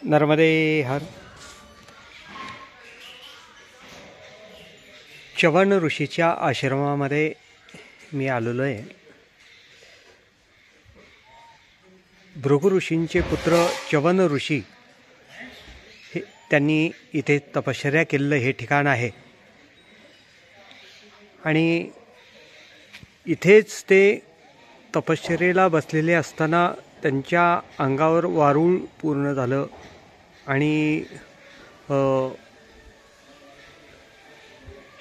नर्मदे हर. च्यवन ऋषीच्या आश्रमामध्ये मी आलेलो आहे. भृगु ऋषींचे पुत्र च्यवन ऋषी हे त्यांनी इथे तपश्चर्या केलेलं हे ठिकाण आहे आणि इथेच ते तपश्चर्येला बसलेले असताना त्यांच्या अंगावर वारूळ पूर्ण झालं आणि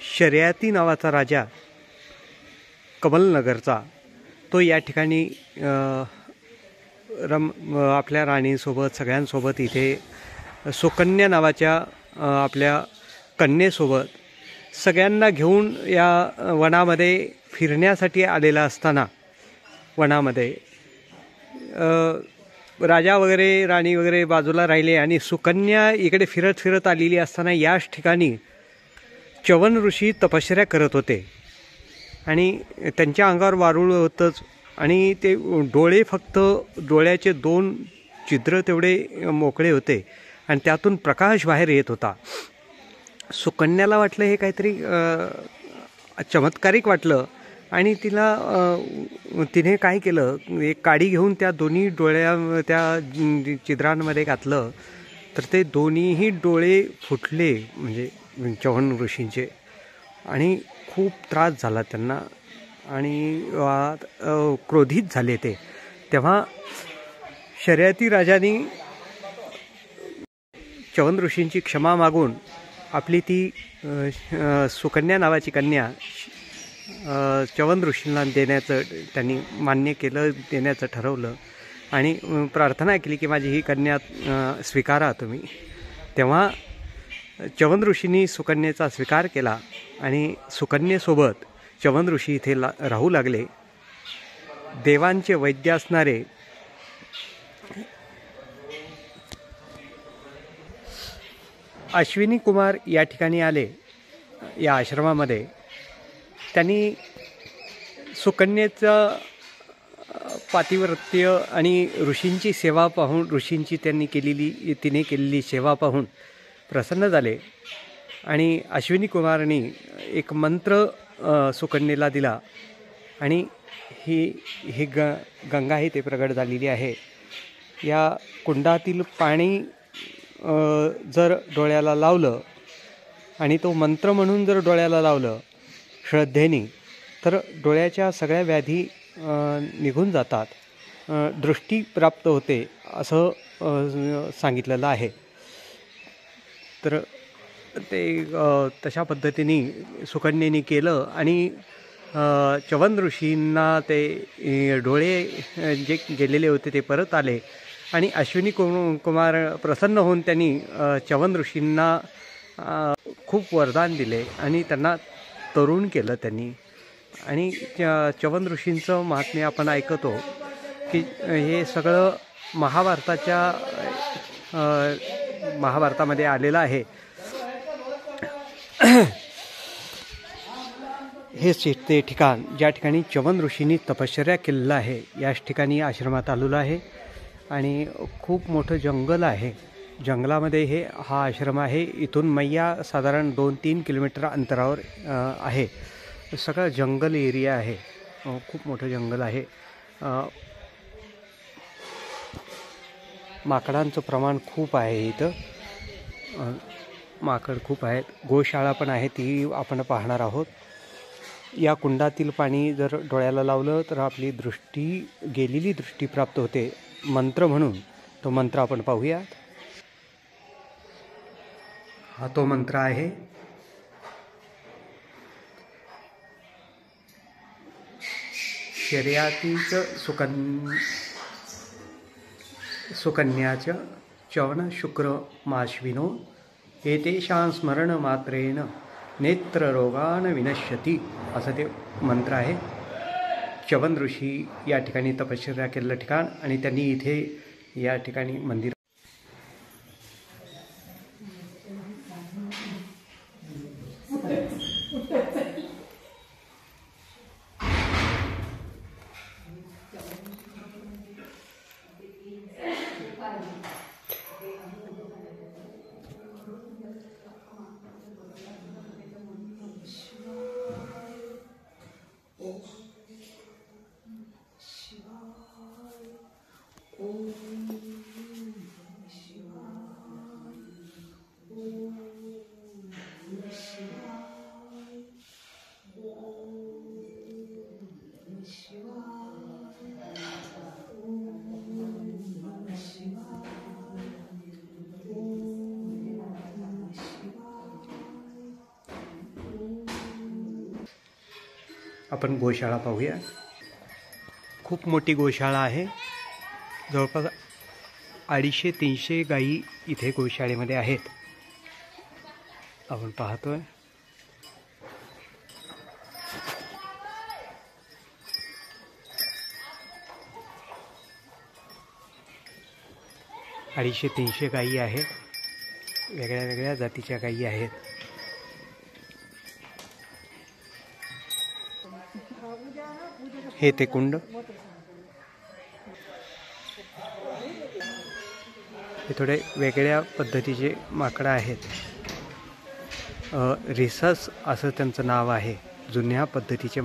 शर्यती नावाचा राजा कमलनगरचा तो या ठिकाणी आपल्या राणीसोबत सगळ्यांसोबत इथे सुकन्या नावाच्या आपल्या कन्येसोबत सगळ्यांना घेऊन या वनामध्ये फिरण्यासाठी आलेला असताना वनामध्ये राजा वगैरे राणी वगैरे बाजूला राहिले आणि सुकन्या इकडे फिरत फिरत आलेली असताना याच ठिकाणी च्यवन ऋषी तपश्चर्या करत होते आणि त्यांच्या अंगावर वारूळ होतंच आणि ते डोळे फक्त डोळ्याचे 2 छिद्र तेवढे मोकळे होते आणि त्यातून प्रकाश बाहेर येत होता. सुकन्याला वाटलं हे काहीतरी चमत्कारिक वाटलं आणि तिने काय केलं, एक काडी घेऊन त्या दोन्ही त्या छिद्रांमध्ये घातलं तर ते दोन्हीही डोळे फुटले म्हणजे च्यवन ऋषींचे आणि खूप त्रास झाला त्यांना आणि क्रोधित झाले ते. तेव्हा शर्यती राजांनी च्यवन ऋषींची क्षमा मागून आपली ती सुकन्या नावाची कन्या च्यवन ऋषींना देण्याचं त्यांनी मान्य केलं, देण्याचं ठरवलं आणि प्रार्थना केली की माझी ही कन्या स्वीकारा तुम्ही. तेव्हा च्यवन ऋषींनी सुकन्येचा स्वीकार केला आणि सुकन्येसोबत च्यवन ऋषी इथे राहू लागले. देवांचे वैद्य असणारे अश्विनी कुमार या ठिकाणी आले या आश्रमामध्ये. त्यांनी सुकन्येचं पातिव्रत्य आणि ऋषींची सेवा पाहून तिने केलेली सेवा पाहून प्रसन्न झाले आणि अश्विनी कुमारांनी एक मंत्र सुकन्येला दिला आणि ही गंगा ही ते प्रगट झालेली आहे. या कुंडातील पाणी जर डोळ्याला लावलं आणि तो मंत्र म्हणून जर डोळ्याला लावलं श्रद्धेने तर डोळ्याच्या सगळ्या व्याधी निघून जातात, दृष्टी प्राप्त होते असं सांगितलेलं आहे. तर ते तशा पद्धतीने सुकन्येने केलं आणि च्यवन ऋषींना ते डोळे जे गेलेले होते ते परत आले आणि अश्विनी कुमार प्रसन्न होऊन त्यांनी च्यवन ऋषींना खूप वरदान दिले आणि त्यांना तरुण केलं त्यांनी. आणि च्यवन ऋषींचं महात्म्य आपण ऐकतो की हे सगळं महाभारतामध्ये आलेलं आहे. हेच ते ठिकाण ज्या ठिकाणी च्यवन ऋषींनी तपश्चर्या केलेलं आहे याच ठिकाणी आश्रमात आलेलो आहे आणि खूप मोठं जंगल आहे. जंगलामध्ये हा आश्रम आहे. इथून मैया साधारण 2-3 किलोमीटर अंतरावर आहे. सगळं जंगल एरिया आहे, खूप मोठं जंगल आहे. माकडांचं प्रमाण खूप आहे इथं, माकड खूप आहेत. गोशाळा पण आहे, ती आपण पाहणार आहोत. या कुंडातील पाणी जर डोळ्याला लावलं तर आपली गेलेली दृष्टी प्राप्त होते मंत्र म्हणून. तो मंत्र आपण पाहूयात. हा तो मंत्र आहे. शर्यातीच सुकन्याच चवन शुक्र माश्विनो एतेषां स्मरण मात्रेण नेत्ररोगान विनश्यती, असं ते मंत्र आहे. च्यवन ऋषी या ठिकाणी तपश्चर्या केलेलं ठिकाण आणि त्यांनी इथे या ठिकाणी मंदिर. आपण गोशाळा पाहूया. खूप मोठी गोशाळा आहे. जवळपास 250-300 गायी इथे गोशाळेमध्ये आहेत. आपण पाहतोय. अडीचशे 300 गायी आहेत. वेगळ्या वेगळ्या जातीच्या गायी आहेत. हे ते कुंड. हे थोडे वेगळ्या पद्धतीचे माकडं आहेत. रिसस असं त्यांचं नाव आहे. जुन्या पद्धतीचे